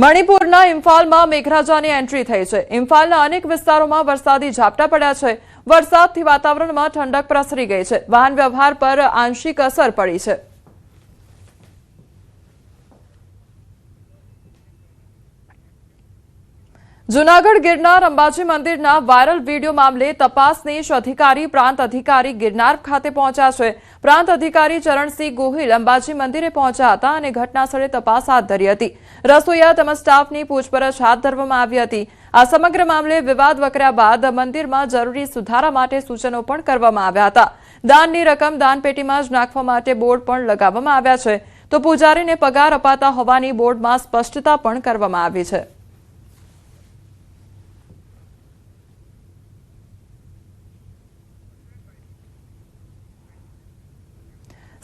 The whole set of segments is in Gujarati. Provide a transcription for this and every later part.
મણિપુરના ઇમ્ફાલમાં મેઘરાજાની એન્ટ્રી થઈ છે। ઇમ્ફાલના અનેક વિસ્તારોમાં વરસાદી ઝાપટા પડ્યા છે। વરસાદથી વાતાવરણમાં ઠંડક પ્રસરી ગઈ છે। વાહન વ્યવહાર પર આંશિક અસર પડી છે। જૂનાગઢ ગિરનાર અંબાજી મંદિરના વાયરલ વીડિયો મામલે તપાસનીશ અધિકારી પ્રાંત અધિકારી ગિરનાર ખાતે પહોંચ્યા છે। પ્રાંત અધિકારી ચરણસિંહ ગોહિલ અંબાજી મંદિરે પહોંચ્યા હતા અને ઘટનાસ્થળે તપાસ હાથ ધરી હતી। રસોઈયા તેમજ સ્ટાફની પૂછપરછ હાથ ધરવામાં આવી હતી। આ સમગ્ર મામલે વિવાદ વકર્યા બાદ મંદિરમાં જરૂરી સુધારા માટે સૂચનો પણ કરવામાં આવ્યા હતા। દાનની રકમ દાનપેટીમાં જ નાખવા માટે બોર્ડ પણ લગાવવામાં આવ્યા છે, તો પૂજારીને પગાર અપાતા હોવાની બોર્ડમાં સ્પષ્ટતા પણ કરવામાં આવી છે।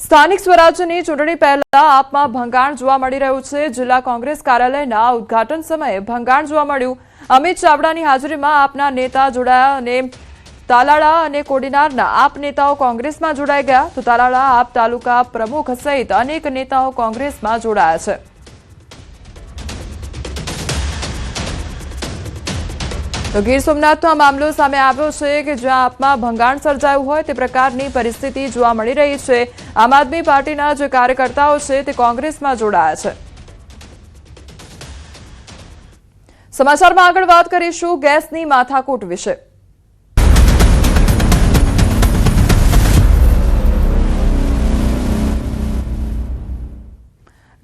સ્થાનિક સ્વરાજ્યની ચૂંટણી પહેલા આપમાં ભંગાણ જોવા મળી રહ્યું છે। જિલ્લા કોંગ્રેસ કાર્યાલયના ઉદ્ઘાટન સમયે ભંગાણ જોવા મળ્યું। અમિત ચાવડાની હાજરીમાં આપના નેતા જોડાયા અને તાલાળા અને કોડીનારના આપ નેતાઓ કોંગ્રેસમાં જોડાઈ ગયા, તો તાલાળા આપ તાલુકા પ્રમુખ સહિત અનેક નેતાઓ કોંગ્રેસમાં જોડાયા છે। તો ગીર સોમનાથનો આ મામલો સામે આવ્યો છે કે જ્યાં આપમાં ભંગાણ સર્જાયું હોય તે પ્રકારની પરિસ્થિતિ જોવા મળી રહી છે। આમ આદમી પાર્ટીના જે કાર્યકર્તાઓ છે તે કોંગ્રેસમાં જોડાયા છે। સમાચારમાં આગળ વાત કરીશું ગેસની માથાકૂટ વિશે।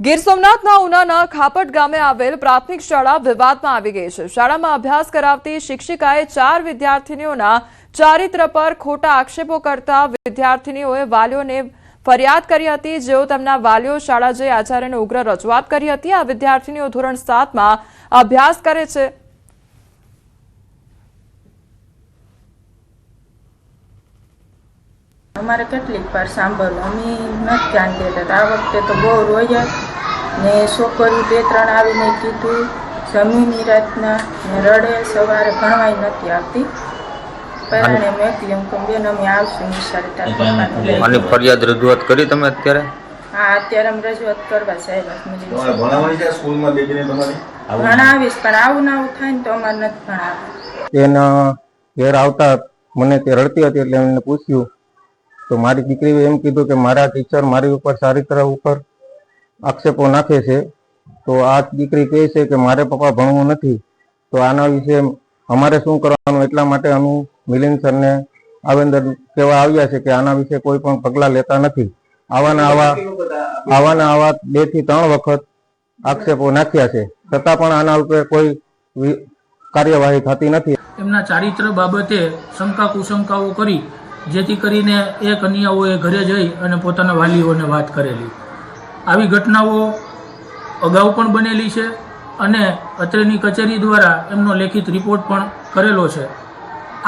ગીર સોમનાથના ઉનાના ખાપટ ગામે આવેલ પ્રાથમિક શાળા વિવાદમાં આવી ગઈ છે। શાળામાં અભ્યાસ કરાવતી શિક્ષિકાએ 4 વિદ્યાર્થીનીઓના ચારિત્ર પર ખોટા આક્ષેપો કરતા વિદ્યાર્થીનીઓએ વાલીઓને ફરિયાદ કરી હતી, જેઓ તેમના વાલીઓ શાળા જઈ આચાર્યને ઉગ્ર રજૂઆત કરી હતી। આ વિદ્યાર્થીનીઓ ધોરણ 7માં અભ્યાસ કરે છે। અમારે કેટલીક વાર સાંભળ્યું, અમે નથી ધ્યાન દેતા। આ વખતે તો બહુ રોયા ને છોકરી 2-3 આવીને કીધું જમીની રાતના ને રડે, સવારે ભણવાય નથી આવતી। પહેલાને મેં કીધું કે બેન અમે આવશું નિશાળે તાર પપ્પાને। આની ફરિયાદ રજૂઆત કરી તમે અત્યારે? હા, અત્યારે અમે રજૂઆત કરવા સાહેબ ભણાવવાની છે સ્કૂલમાં બેબીને તમારી? ભણાવીશ, પણ આવું ના આવું થાય ને તો અમારે નથી ભણાવવું। એના ઘેર આવતા મને તે રડતી હતી એટલે એમને પૂછ્યું તો મારી દીકરીએ એમ કીધું કે મારા ટીચર મારી ઉપર ચારિત્ર ઉપર આક્ષેપો નાખે છે। તો આ દીકરી કહે છે કે મારે પપ્પા ભણવું નથી, તો આના વિશે અમારે શું કરવાનું? એટલા માટે અમે મિલિંદ સરને આવેદન કહેવા આવ્યા છે કે આના વિશે કોઈ પણ પગલાં લેતા નથી। આવા 2 થી 3 વખત આક્ષેપો નાખ્યા છે, છતાં પણ આના ઉપર કોઈ કાર્યવાહી થતી નથી। એમના ચારિત્ર બાબતે શંકા કુશંકાઓ કરી જેથી કરીને એ કન્યાઓએ ઘરે જઈ અને પોતાના વાલીઓને વાત કરેલી। આવી ઘટનાઓ અગાઉ પણ બનેલી છે અને અત્રેની કચેરી દ્વારા એમનો લેખિત રિપોર્ટ પણ કરેલો છે।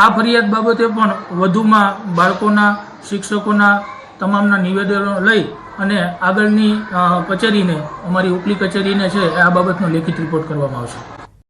આ ફરિયાદ બાબતે પણ વધુમાં બાળકોના, શિક્ષકોના તમામના નિવેદનો લઈ અને આગળની કચેરીને, અમારી ઉપલી કચેરીને છે આ બાબતનો લેખિત રિપોર્ટ કરવામાં આવશે।